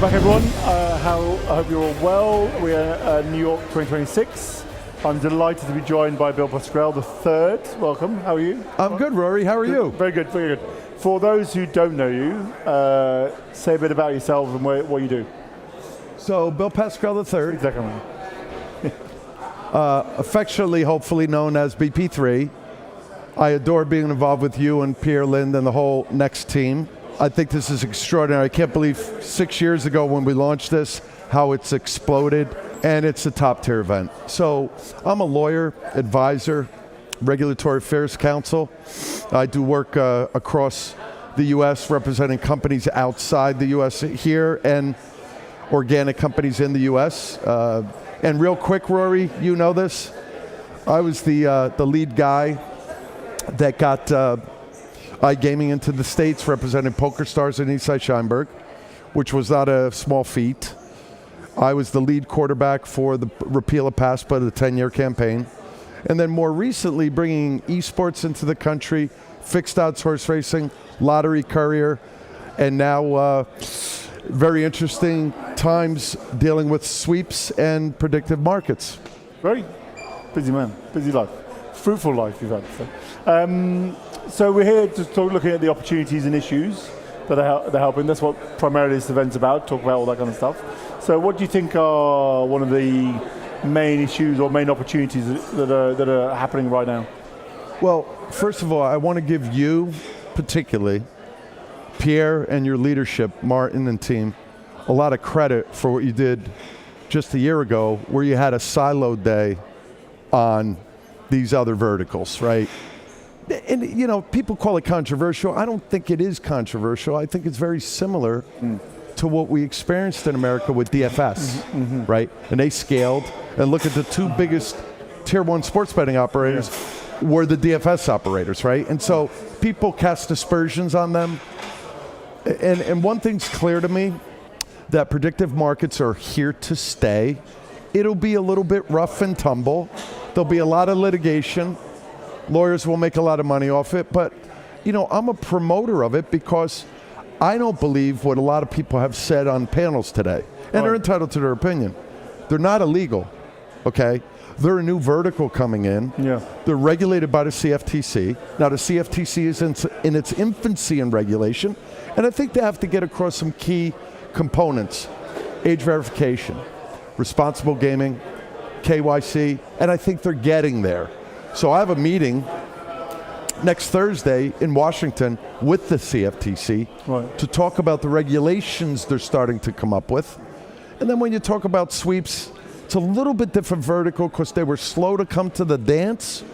Welcome back, everyone. I hope you're all well. We're at New York 2026. I'm delighted to be joined by Bill Pascrell, the third. Welcome. How are you? I'm good, Rory. How are you? Very good, very good. For those who don't know you, say a bit about yourself and what you do. So, Bill Pascrell III. Exactly. Affectionately, hopefully known as BP3. I adore being involved with you and Pierre Lind and the whole Next team. I think this is extraordinary. I can't believe 6 years ago when we launched this, how it's exploded, and it's a top-tier event. So I'm a lawyer, advisor, regulatory affairs counsel. I do work across the U.S. representing companies outside the U.S. here and organic companies in the U.S. And real quick, Rory, you know this. I was the lead guy that got iGaming into the States, representing PokerStars and Eastside Scheinberg, which was not a small feat. I was the lead quarterback for the repeal of PASPA, the 10-year campaign. And then more recently, bringing esports into the country, fixed odds horse racing, lottery courier, and now very interesting times dealing with sweeps and predictive markets. Very busy man, busy life. Fruitful life you've had. So we're here to talk, looking at the opportunities and issues that are helping. That's what primarily this event's about, talk about all that kind of stuff. So what do you think are one of the main issues or main opportunities that are happening right now? Well, first of all, I want to give you, particularly, Pierre and your leadership, Martin and team, a lot of credit for what you did just a year ago, where you had a siloed day on these other verticals, right? And, you know, people call it controversial. I don't think it is controversial. I think it's very similar to what we experienced in America with DFS, right? And they scaled. And look at the two biggest tier one sports betting operators were the DFS operators, right? And so people cast aspersions on them. And one thing's clear to me, that predictive markets are here to stay. It'll be a little bit rough and tumble. There'll be a lot of litigation. Lawyers will make a lot of money off it, but you know, I'm a promoter of it because I don't believe what a lot of people have said on panels today, and they're entitled to their opinion. They're not illegal, okay? They're a new vertical coming in. Yeah. They're regulated by the CFTC. Now the CFTC is in its infancy in regulation, and I think they have to get across some key components: age verification, responsible gaming, KYC, and I think they're getting there. So I have a meeting next Thursday in Washington with the CFTC to talk about the regulations they're starting to come up with. And then when you talk about sweeps, it's a little bit different vertical because they were slow to come to the dance.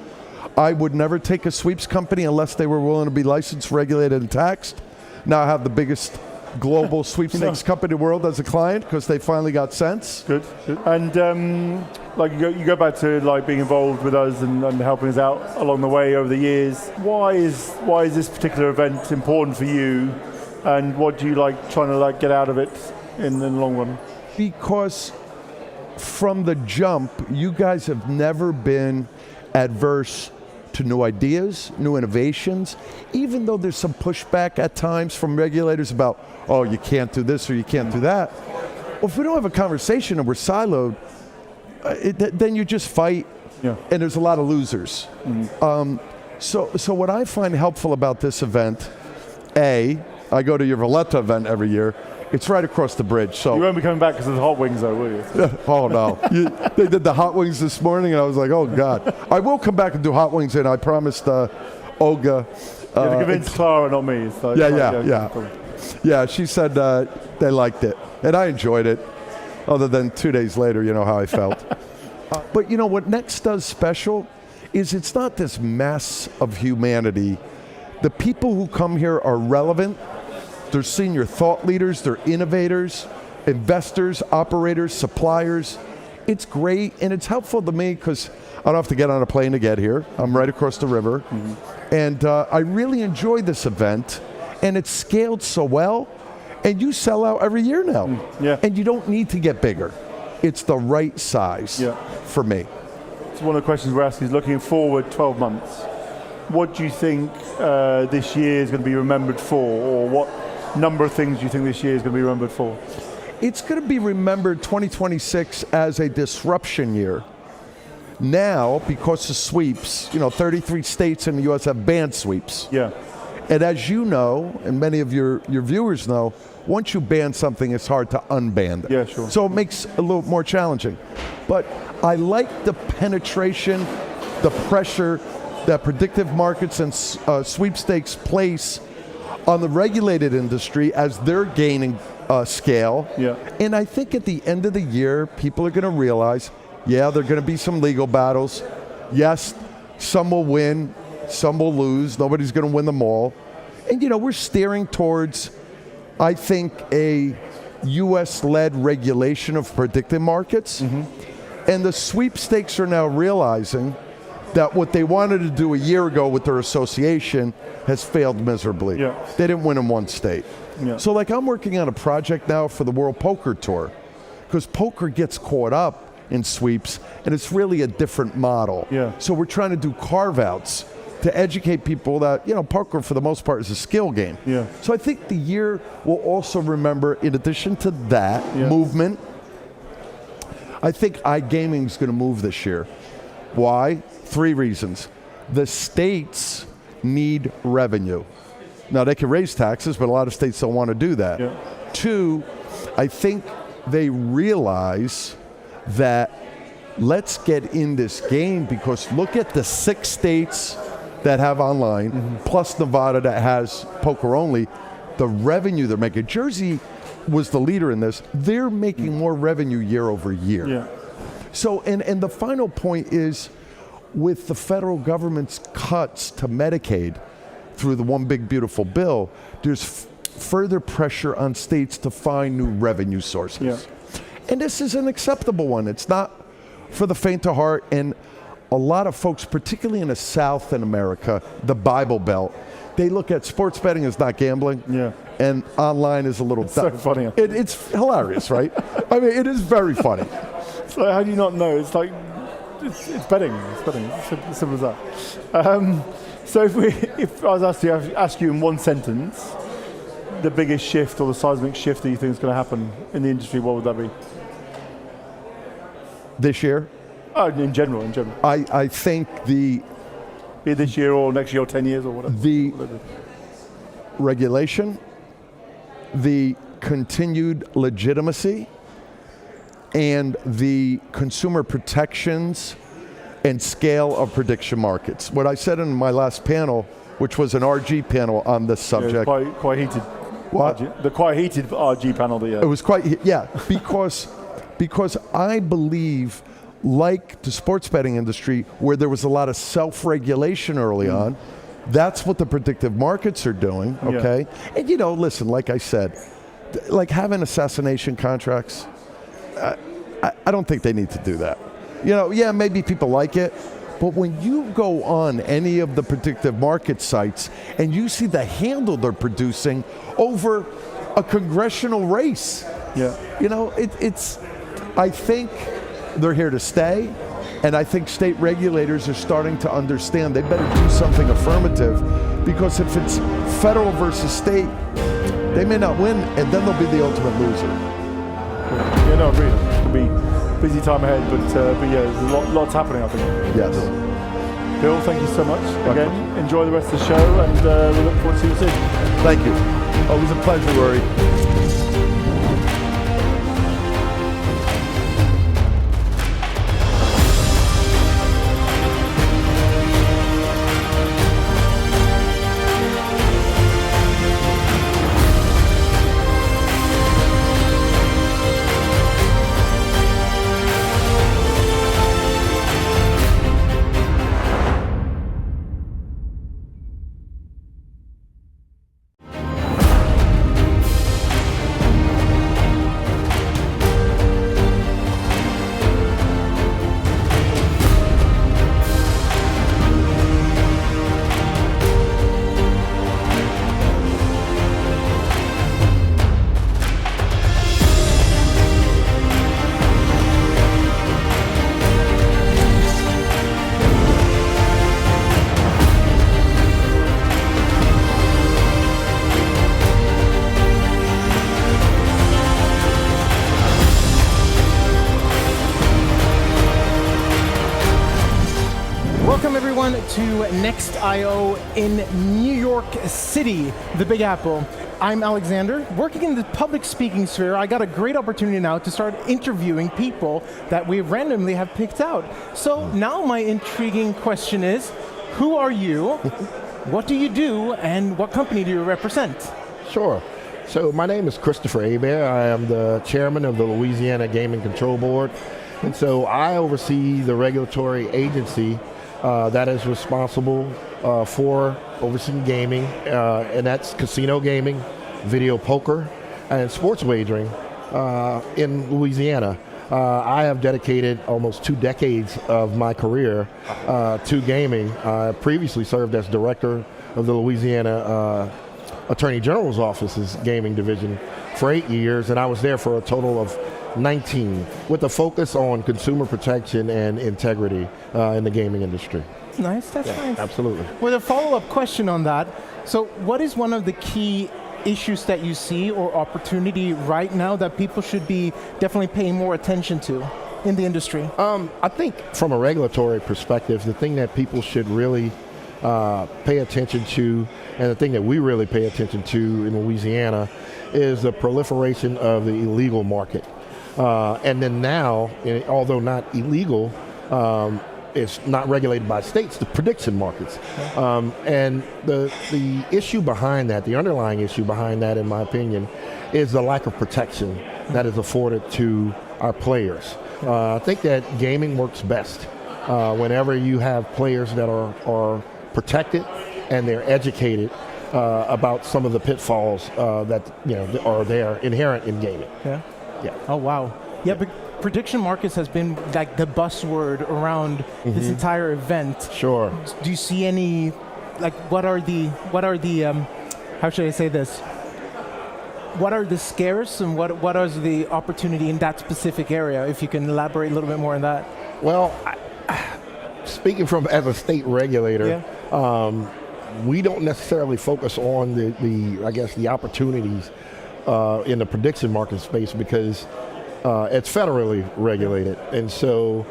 I would never take a sweeps company unless they were willing to be licensed, regulated, and taxed. Now I have the biggest global sweepstakes company in the world as a client because they finally got sense. Good. And like you go back to like being involved with us and helping us out along the way over the years. Why is this particular event important for you, and what do you like trying to like get out of it in the long run? Because from the jump, you guys have never been adverse to new ideas, new innovations, even though there's some pushback at times from regulators about, oh, you can't do this or you can't do that. Well, if we don't have a conversation and we're siloed, then you just fight, and there's a lot of losers. So what I find helpful about this event, I go to your Valletta event every year. It's right across the bridge. So you won't be coming back because of the hot wings, though, will you? Oh, no. They did the hot wings this morning, and I was like, oh, God. I will come back and do hot wings, and I promised Olga. You have to convince Clara, not me. So Yeah, she said they liked it, and I enjoyed it, other than 2 days later, you know how I felt. But, you know, what Next does special is it's not this mass of humanity. The people who come here are relevant. They're senior thought leaders, they're innovators, investors, operators, suppliers. It's great, and it's helpful to me because I don't have to get on a plane to get here. I'm right across the river. And I really enjoy this event, and it's scaled so well, and you sell out every year now. And you don't need to get bigger. It's the right size for me. So one of the questions we're asking is looking forward 12 months. What do you think this year is going to be remembered for, or what number of things do you think this year is going to be remembered for? it's going to be remembered 2026 as a disruption year. Now, because of sweeps, 33 states in the U.S. have banned sweeps. Yeah. And as you know, and many of your viewers know, once you ban something, it's hard to unban it. Yeah, sure. So it makes it a little more challenging. But I like the penetration, the pressure that predictive markets and sweepstakes place on the regulated industry as they're gaining scale. Yeah. And I think at the end of the year, people are going to realize, yeah, there are going to be some legal battles. Yes, some will win, some will lose. Nobody's going to win them all. And, we're steering towards, I think, a U.S.-led regulation of predictive markets. Mm-hmm. And the sweepstakes are now realizing that what they wanted to do a year ago with their association has failed miserably. Yeah. They didn't win in one state. Yeah. So I'm working on a project now for the World Poker Tour, because poker gets caught up in sweeps, and it's really a different model. Yeah. So we're trying to do carve-outs to educate people that, poker for the most part is a skill game. Yeah. So I think the year will also remember, in addition to that movement, I think iGaming is going to move this year. Why? 3 reasons. The states need revenue. Now, they can raise taxes, but a lot of states don't want to do that. Yeah. 2, I think they realize that let's get in this game, because look at the 6 states that have online, plus Nevada that has poker only, the revenue they're making. Jersey was the leader in this. They're making more revenue year over year. Yeah. So, and the final point is, with the federal government's cuts to Medicaid through the One Big Beautiful Bill, there's further pressure on states to find new revenue sources. Yeah. And this is an acceptable one. It's not for the faint of heart. And a lot of folks, particularly in the South in America, the Bible Belt, they look at sports betting as not gambling. Yeah. And online is a little... So funny. It's hilarious, right? I mean, it is very funny. So how do you not know? It's like, it's betting. It's betting. It's simple as that. So if I was asked to ask you in one sentence, the biggest shift or the seismic shift that you think is going to happen in the industry, what would that be? This year? Oh, in general. I think be it this year or next year or 10 years or whatever. The regulation, the continued legitimacy, and the consumer protections and scale of prediction markets. What I said in my last panel, which was an RG panel on this subject. Yeah, quite heated. What? RG, the quite heated RG panel that you had. It was because I believe, like the sports betting industry, where there was a lot of self-regulation early on, that's what the predictive markets are doing, okay? Yeah. And listen, like I said, like having assassination contracts, I don't think they need to do that. Maybe people like it, but when you go on any of the predictive market sites and you see the handle they're producing over a congressional race, it's. I think they're here to stay, and I think state regulators are starting to understand they better do something affirmative, because if it's federal versus state, they may not win, and then they'll be the ultimate loser. Yeah, no, agreed. It'll be busy time ahead, but yeah, there's lots happening, I think. Yes. Bill, thank you so much. Again, enjoy the rest of the show, and we look forward to seeing you soon. Thank you. Always a pleasure, Rory. to Next I.O. in New York City, the Big Apple. I'm Alexander. Working in the public speaking sphere, I got a great opportunity now to start interviewing people that we randomly have picked out. So now my intriguing question is, who are you, what do you do, and what company do you represent? Sure. So my name is Christopher Hebert. I am the chairman of the Louisiana Gaming Control Board. And so I oversee the regulatory agency that is responsible for overseeing gaming, and that's casino gaming, video poker, and sports wagering in Louisiana. I have dedicated almost 2 decades of my career to gaming. I previously served as director of the Louisiana Attorney General's Office's gaming division for 8 years, and I was there for a total of 19, with a focus on consumer protection and integrity in the gaming industry. Nice, that's nice. Absolutely. With a follow-up question on that, so what is one of the key issues that you see or opportunity right now that people should be definitely paying more attention to in the industry? I think from a regulatory perspective, the thing that people should really pay attention to, and the thing that we really pay attention to in Louisiana, is the proliferation of the illegal market. And then now, although not illegal, it's not regulated by states, the prediction markets. And the issue behind that, the underlying issue behind that, in my opinion, is the lack of protection that is afforded to our players. I think that gaming works best whenever you have players that are protected and they're educated about some of the pitfalls that are there inherent in gaming. Yeah. Yeah. Oh wow. Yeah, but prediction markets has been like the buzzword around this entire event. Sure. Do you see any, like, what are the how should I say this? What are the scares and what is the opportunity in that specific area? If you can elaborate a little bit more on that. Well, speaking from as a state regulator, we don't necessarily focus on the opportunities in the prediction market space because it's federally regulated, and so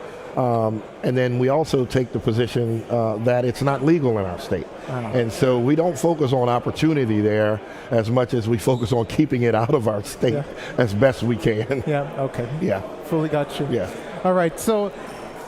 and then we also take the position that it's not legal in our state, and so we don't focus on opportunity there as much as we focus on keeping it out of our state as best we can. Yeah. Okay. Yeah. Fully got you. Yeah. All right. So,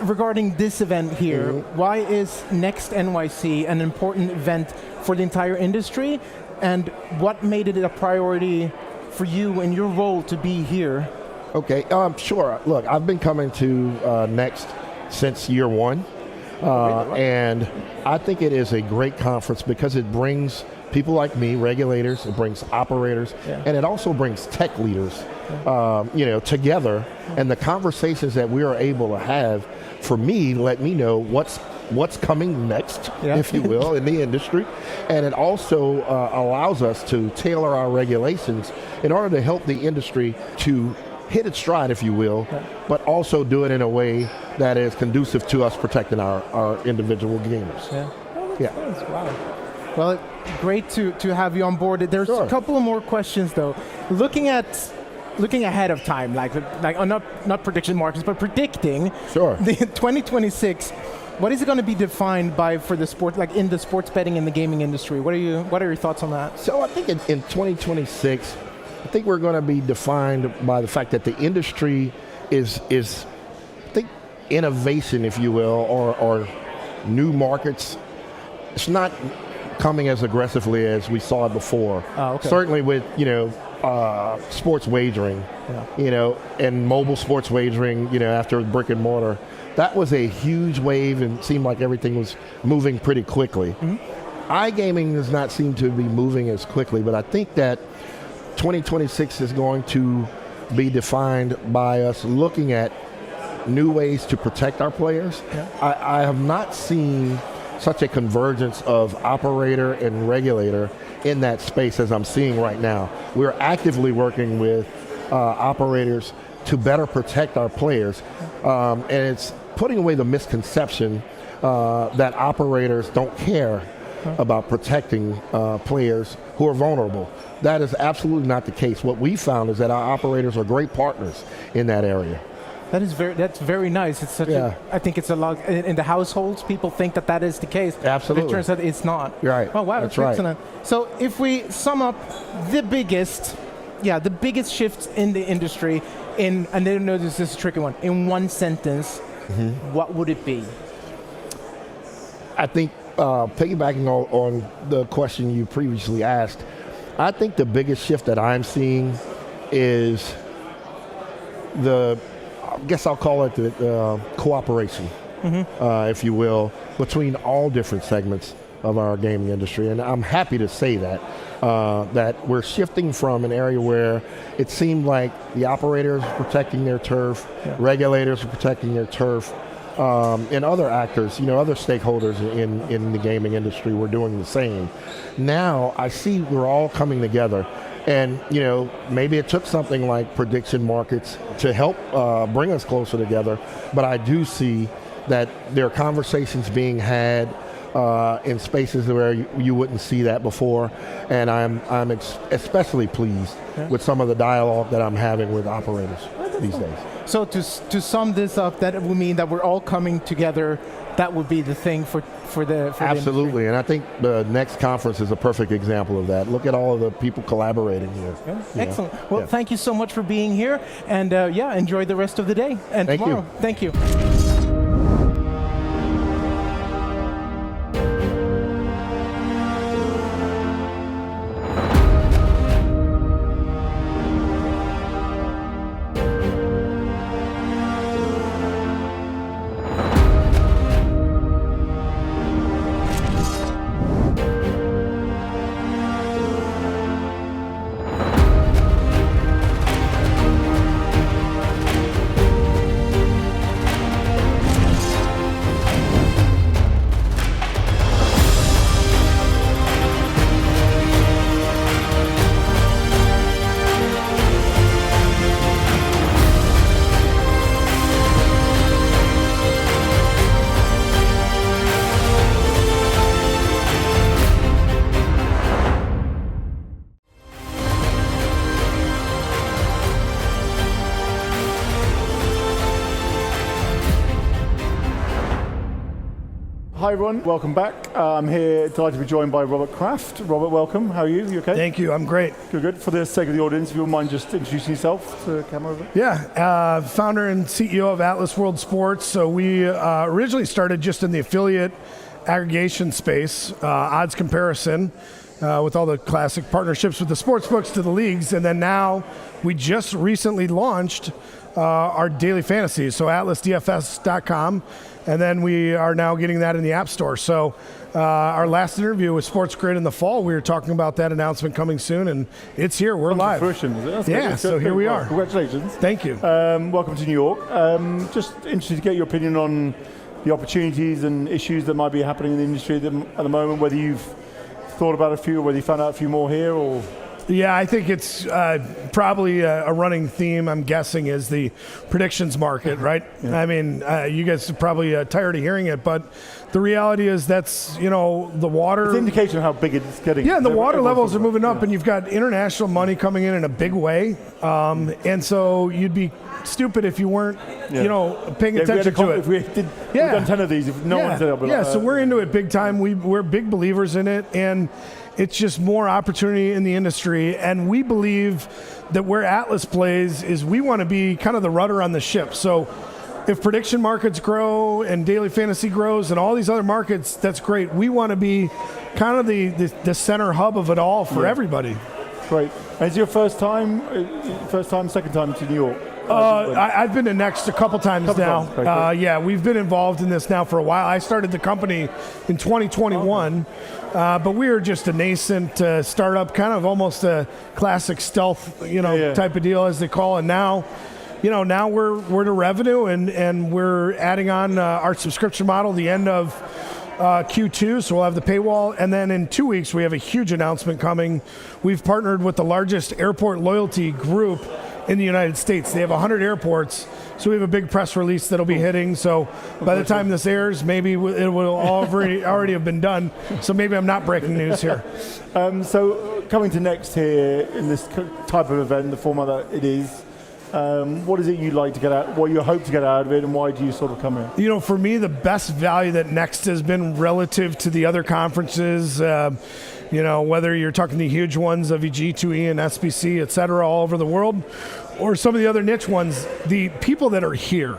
regarding this event here, why is Next NYC an important event for the entire industry, and what made it a priority for you in your role to be here? Okay, sure. Look, I've been coming to Next since year one, and I think it is a great conference because it brings people like me, regulators, it brings operators, and it also brings tech leaders, together. And the conversations that we are able to have, for me, let me know what's coming next, if you will, in the industry. And it also allows us to tailor our regulations in order to help the industry to hit its stride, if you will, but also do it in a way that is conducive to us protecting our individual gamers. Nice. Wow. Well, great to have you on board. There's a couple of more questions though. Looking ahead of time, like not prediction markets, but predicting the 2026. What is it going to be defined by for the sport, like in the sports betting in the gaming industry? What are your thoughts on that? So I think in 2026, I think we're going to be defined by the fact that the industry is I think innovation, if you will, or new markets. It's not coming as aggressively as we saw it before. Certainly with sports wagering, and mobile sports wagering, after brick and mortar. That was a huge wave and seemed like everything was moving pretty quickly. iGaming does not seem to be moving as quickly, but I think that 2026 is going to be defined by us looking at new ways to protect our players. I have not seen such a convergence of operator and regulator in that space as I'm seeing right now. We're actively working with operators to better protect our players, and it's putting away the misconception that operators don't care about protecting players who are vulnerable. That is absolutely not the case. What we found is that our operators are great partners in that area. That's very nice. It's such Yeah. I think it's a lot in the households. People think that is the case. Absolutely. But it turns out it's not. You're right. Oh wow, That's right. excellent. So if we sum up the biggest shifts in the industry and I know this is a tricky one, in one sentence, what would it be? I think piggybacking on the question you previously asked, I think the biggest shift that I'm seeing is I guess I'll call it the cooperation, if you will, between all different segments of our gaming industry. And I'm happy to say that we're shifting from an area where it seemed like the operators are protecting their turf, regulators are protecting their turf, and other actors, other stakeholders in the gaming industry were doing the same. Now I see we're all coming together. And, maybe it took something like prediction markets to help bring us closer together. But I do see that there are conversations being had in spaces where you wouldn't see that before. And I'm especially pleased with some of the dialogue that I'm having with operators these days. So to sum this up, that would mean that we're all coming together. That would be the thing for the Absolutely, and I think the next conference is a perfect example of that. Look at all of the people collaborating here. Yeah. Excellent. Well, thank you so much for being here, and enjoy the rest of the day and Thank tomorrow. you. Thank you. Hi everyone, welcome back. I'm here delighted to be joined by Robert Kraft. Robert, welcome. How are you? You okay? Thank you. I'm great. Good. For the sake of the audience, if you wouldn't mind just introducing yourself to the camera over. Yeah, founder and CEO of Atlas World Sports. So we originally started just in the affiliate aggregation space, odds comparison, with all the classic partnerships with the sports books to the leagues. And then now we just recently launched our daily fantasy, so atlasdfs.com. And then we are now getting that in the App Store. So our last interview with SportsGrid in the fall, we were talking about that announcement coming soon, and it's here. We're live. Fruition, is it? That's Yeah, good. so here we are. Congratulations. Thank you. Welcome to New York. Just interested to get your opinion on the opportunities and issues that might be happening in the industry at the moment, whether you've thought about a few, or whether you found out a few more here, or... Yeah, I think it's probably a running theme, I'm guessing, is the predictions market, right? Yeah. I mean, you guys are probably tired of hearing it, but the reality is that's, the water... It's an indication of how big it's getting. Yeah, the water levels are moving up, and you've got international money coming in a big way. And so you'd be stupid if you weren't, paying attention to it. If we've done 10 of these, if no one's there. Yeah, so we're into it big time. We're big believers in it, and it's just more opportunity in the industry. And we believe that where Atlas plays is we want to be kind of the rudder on the ship. So if prediction markets grow and daily fantasy grows and all these other markets, that's great. We want to be kind of the center hub of it all for everybody. Great. And is your first time, second time to New York? I've been to Next a couple times now. Yeah, we've been involved in this now for a while. I started the company in 2021, but we were just a nascent startup, kind of almost a classic stealth, type of deal as they call it. Now, now we're to revenue, and we're adding on our subscription model the end of Q2, so we'll have the paywall, and then in 2 weeks we have a huge announcement coming. We've partnered with the largest airport loyalty group in the United States. They have 100 airports, so we have a big press release that'll be hitting. So by the time this airs, maybe it will already have been done. So maybe I'm not breaking news here. So coming to Next here in this type of event, the format that it is, What is it you'd like to get out, what you hope to get out of it, and why do you sort of come here? You know, for me, the best value that Next has been relative to the other conferences, you know, whether you're talking the huge ones of G2E and SBC, et cetera, all over the world, or some of the other niche ones, the people that are here,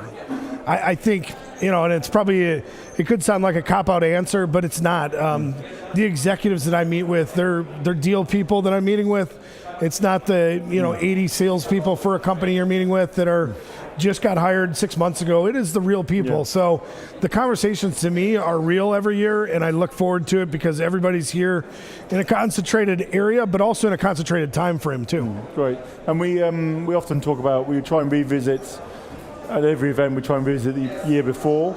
I think, you know, and it's probably, it could sound like a cop-out answer, but it's not. The executives that I meet with, they're deal people that I'm meeting with. It's not the, you know, 80 salespeople for a company you're meeting with that are just got hired 6 months ago. It is the real people. Yeah. So the conversations to me are real every year, and I look forward to it because everybody's here in a concentrated area, but also in a concentrated time frame too. Great. And we often talk about, we try and revisit at every event, we try and visit the year before.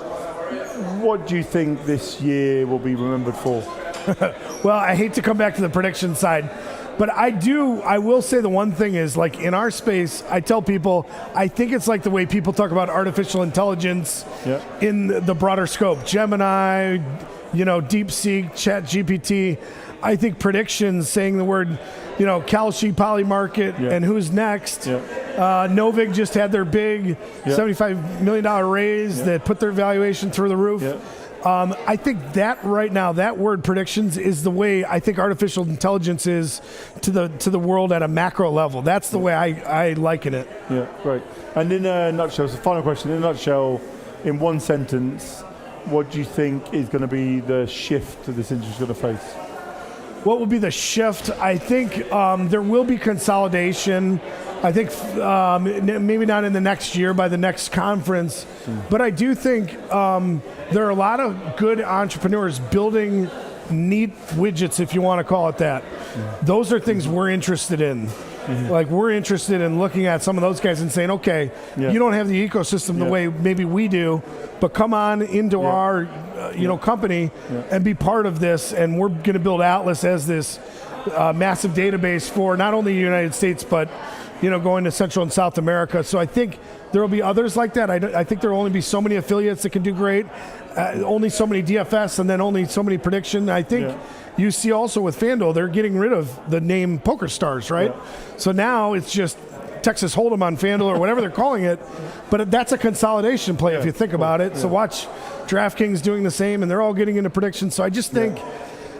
What do you think this year will be remembered for? Well, I hate to come back to the prediction side, but I will say the one thing is, like, in our space, I tell people, I think it's like the way people talk about artificial intelligence in the broader scope. Gemini, you know, DeepSeek, ChatGPT. I think predictions, saying the word, you know, Kalshi, Polymarket, and who's next. Novig just had their big $75 million raise that put their valuation through the roof. I think that right now, that word predictions is the way I think artificial intelligence is to the world at a macro level. That's the way I liken it. Yeah, great. And in a nutshell, so final question, in a nutshell, in one sentence, what do you think is going to be the shift that this industry is going to face? What will be the shift? I think there will be consolidation. I think maybe not in the next year by the next conference, but I do think there are a lot of good entrepreneurs building neat widgets, if you want to call it that. Those are things we're interested in. Like, we're interested in looking at some of those guys and saying, okay, you don't have the ecosystem the way maybe we do, but come on into our company and be part of this, and we're going to build Atlas as this massive database for not only the United States, but going to Central and South America. So I think there will be others like that. I think there will only be so many affiliates that can do great, only so many DFS, and then only so many prediction. I think you see also with FanDuel, they're getting rid of the name Poker Stars, right? So now it's just Texas Hold'em on FanDuel or whatever they're calling it. But that's a consolidation play if you think about it. So watch DraftKings doing the same, and they're all getting into predictions. So I just think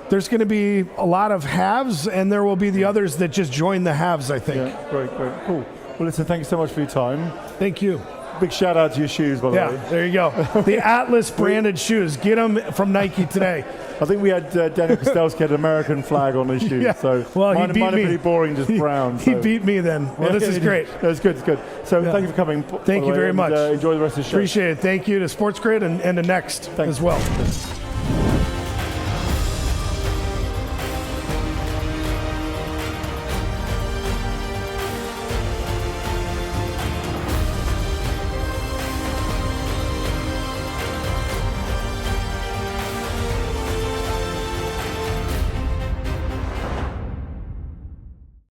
there's going to be a lot of haves, and there will be the others that just join the haves, I think. Yeah, great, cool. Well, listen, thank you so much for your time. Thank you. Big shout out to your shoes, by the way. Yeah, there you go. The Atlas branded shoes. Get them from Nike today. I think we had Daniel Kostelski had an American flag on his shoes. So well, mine are pretty boring, just brown. He beat me then. Well, this is great. It's good, it's good. So thank you for coming. Thank you very much. Enjoy the rest of the show. Appreciate it. Thank you to SportsGrid and to Next as well.